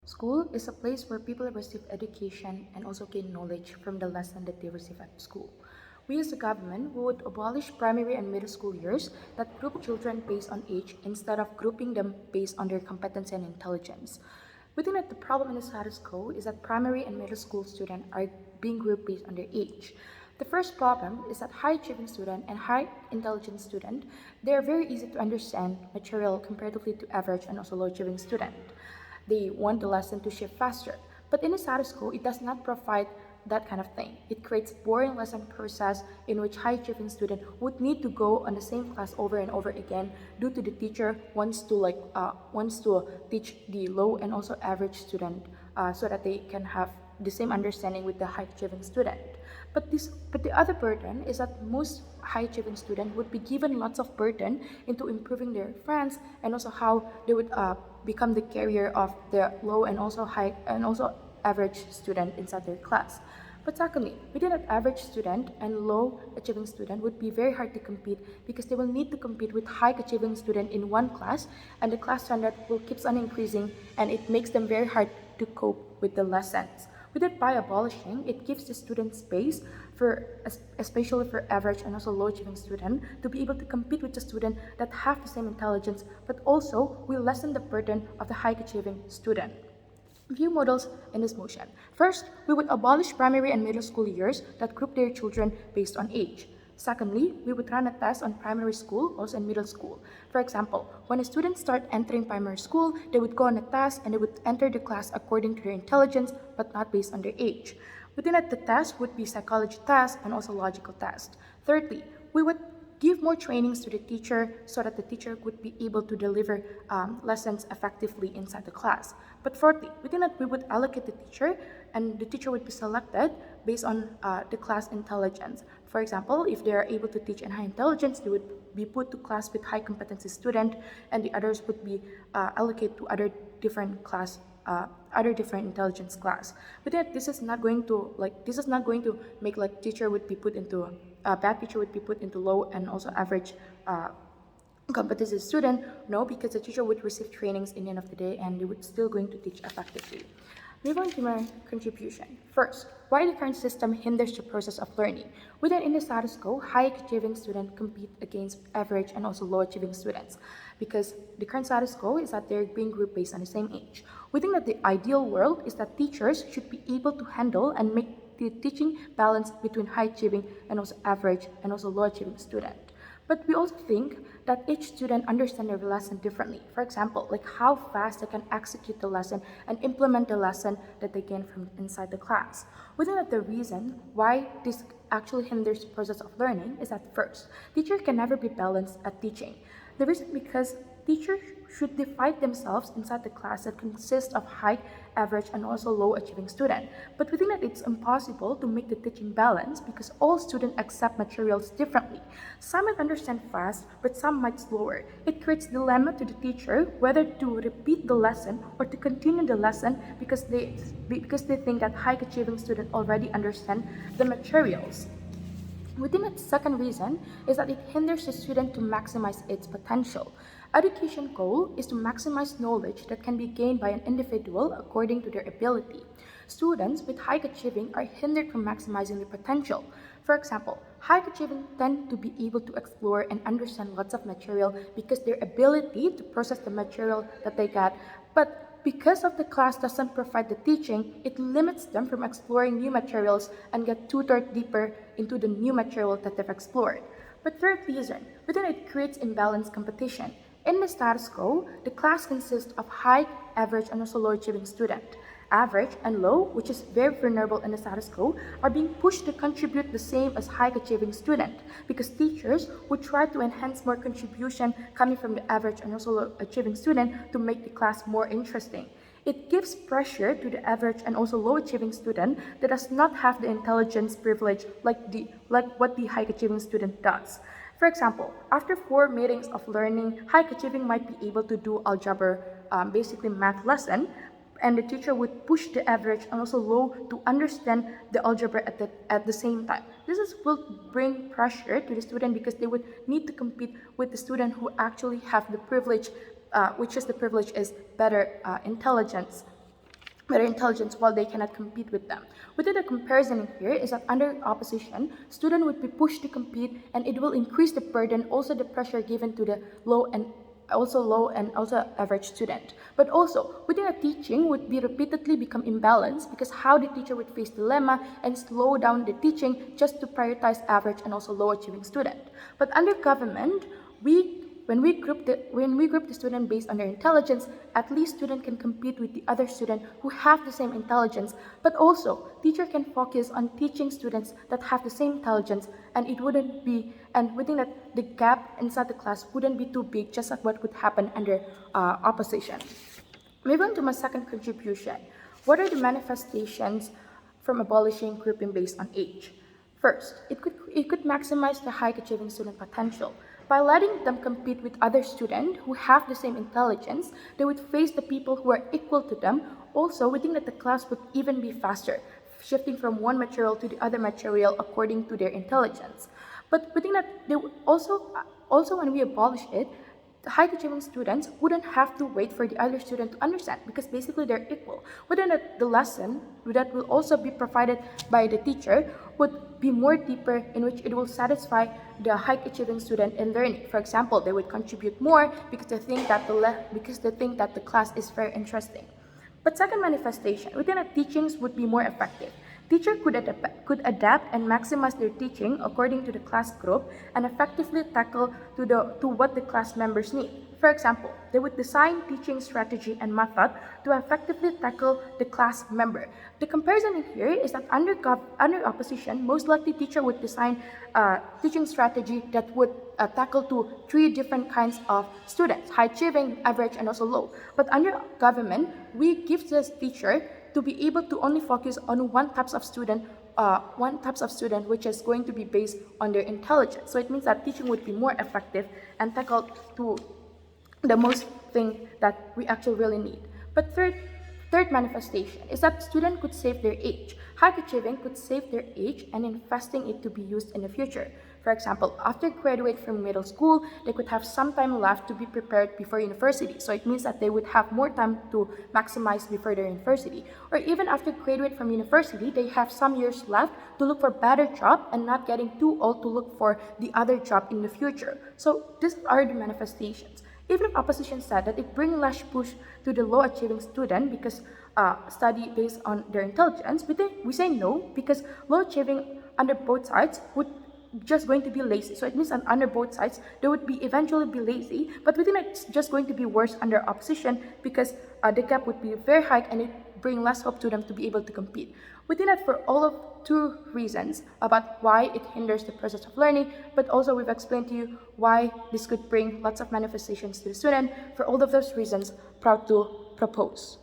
School is a place where people receive education and also gain knowledge from the lesson that they receive at school. We as a government would abolish primary and middle school years that group children based on age instead of grouping them based on their competency and intelligence. Within it, the problem in the status quo is that primary and middle school students are being grouped based on their age. The first problem is that high achieving student and high intelligence student, they are very easy to understand material comparatively to average and also low achieving student. They want the lesson to shift faster. But in the status quo, it does not provide that kind of thing. It creates boring lesson process in which high achieving student would need to go on the same class over and over again due to the teacher wants to teach the low and also average student so that they can have the same understanding with the high achieving student. But the other burden is that most high achieving student would be given lots of burden into improving their friends and also how they would become the carrier of the low and also high and also average student inside their class. But secondly, within an average student and low achieving student would be very hard to compete because they will need to compete with high achieving student in one class, and the class standard will keeps on increasing, and it makes them very hard to cope with the lessons. With it, by abolishing, it gives the student space for, especially for average and also low achieving student, to be able to compete with the student that have the same intelligence, but also will lessen the burden of the high achieving student. Few models in this motion. First, we would abolish primary and middle school years that group their children based on age. Secondly, we would run a test on primary school, also in middle school. For example, when a student start entering primary school, they would go on a test and they would enter the class according to their intelligence, but not based on their age. Within it, the test would be psychology test and also logical test. Thirdly, we would give more trainings to the teacher so that the teacher would be able to deliver lessons effectively inside the class. But fourthly, within it, we would allocate the teacher, and the teacher would be selected based on the class intelligence. For example, if they are able to teach in high intelligence, they would be put to class with high competency student, and the others would be allocated to other different class, other different intelligence class. But yet, this is not going to make like teacher would be put into bad teacher would be put into low and also average competency student. No, because the teacher would receive trainings in the end of the day, and they would still going to teach effectively. Move on to my contribution. First, why the current system hinders the process of learning. Within in the status quo, high achieving students compete against average and also low achieving students, because the current status quo is that they're being grouped based on the same age. We think that the ideal world is that teachers should be able to handle and make the teaching balance between high achieving and also average and also low achieving student. But we also think that each student understands their lesson differently. For example, like how fast they can execute the lesson and implement the lesson that they gain from inside the class. We think that the reason why this actually hinders the process of learning is that first, teacher can never be balanced at teaching. The reason because teachers should divide themselves inside the class that consists of high, average, and also low achieving students. But we think that it's impossible to make the teaching balance because all students accept materials differently. Some might understand fast, but some might slower. It creates dilemma to the teacher whether to repeat the lesson or to continue the lesson because they think that high achieving students already understand the materials. Within its second reason is that it hinders the student to maximize its potential. Education goal is to maximize knowledge that can be gained by an individual according to their ability. Students with high achieving are hindered from maximizing their potential. For example, high achieving tend to be able to explore and understand lots of material because their ability to process the material that they get, but because of the class doesn't provide the teaching, it limits them from exploring new materials and get tutored deeper into the new material that they've explored. But third reason, within it creates imbalanced competition. In the status quo, the class consists of high, average, and also low achieving student. Average and low, which is very vulnerable in the status quo, are being pushed to contribute the same as high achieving student because teachers would try to enhance more contribution coming from the average and also low achieving student to make the class more interesting. It gives pressure to the average and also low achieving student that does not have the intelligence privilege like what the high achieving student does. For example, after 4 meetings of learning, high achieving might be able to do algebra, basically math lesson, and the teacher would push the average and also low to understand the algebra at the same time. Will bring pressure to the student because they would need to compete with the student who actually have the privilege, which is the privilege is better intelligence. better intelligence while they cannot compete with them. Within the comparison in here is that under opposition, student would be pushed to compete, and it will increase the burden, also the pressure given to the low and also average student. But also within a teaching would be repeatedly become imbalanced, because how the teacher would face dilemma and slow down the teaching just to prioritize average and also low achieving student. But under government, when we group the student based on their intelligence, at least student can compete with the other student who have the same intelligence, but also teacher can focus on teaching students that have the same intelligence, and we think that the gap inside the class wouldn't be too big, just like what would happen under opposition. Moving on to my second contribution, what are the manifestations from abolishing grouping based on age? First, it could maximize the high achieving student potential. By letting them compete with other students who have the same intelligence, they would face the people who are equal to them. Also, we think that the class would even be faster, shifting from one material to the other material according to their intelligence. But we think that they would also when we abolish it, the high achieving students wouldn't have to wait for the other student to understand, because basically they're equal. Within the lesson that will also be provided by the teacher would be more deeper, in which it will satisfy the high achieving student in learning. For example, they would contribute more because they think that the class is very interesting. But second manifestation, within the teachings would be more effective. Teacher could adapt and maximize their teaching according to the class group and effectively tackle to what the class members need. For example, they would design teaching strategy and method to effectively tackle the class member. The comparison in here is that under opposition, most likely teacher would design a teaching strategy that would tackle to 3 different kinds of students: high achieving, average, and also low. But under government, we give this teacher to be able to only focus on one type of student, which is going to be based on their intelligence. So it means that teaching would be more effective and tackle to the most thing that we actually really need. But third manifestation is that student could save their age. High achieving could save their age and investing it to be used in the future. For example, after graduate from middle school, they could have some time left to be prepared before university. So it means that they would have more time to maximize before their university. Or even after graduate from university, they have some years left to look for better job and not getting too old to look for the other job in the future. So these are the manifestations. Even if opposition said that it brings less push to the low achieving student because study based on their intelligence, we say no, because low achieving under both sides would just going to be lazy. So it means that under both sides they would eventually be lazy, but we think it's just going to be worse under opposition, because the gap would be very high and it bring less hope to them to be able to compete. We think that for all of 2 reasons about why it hinders the process of learning, but also we've explained to you why this could bring lots of manifestations to the student. For all of those reasons, proud to propose.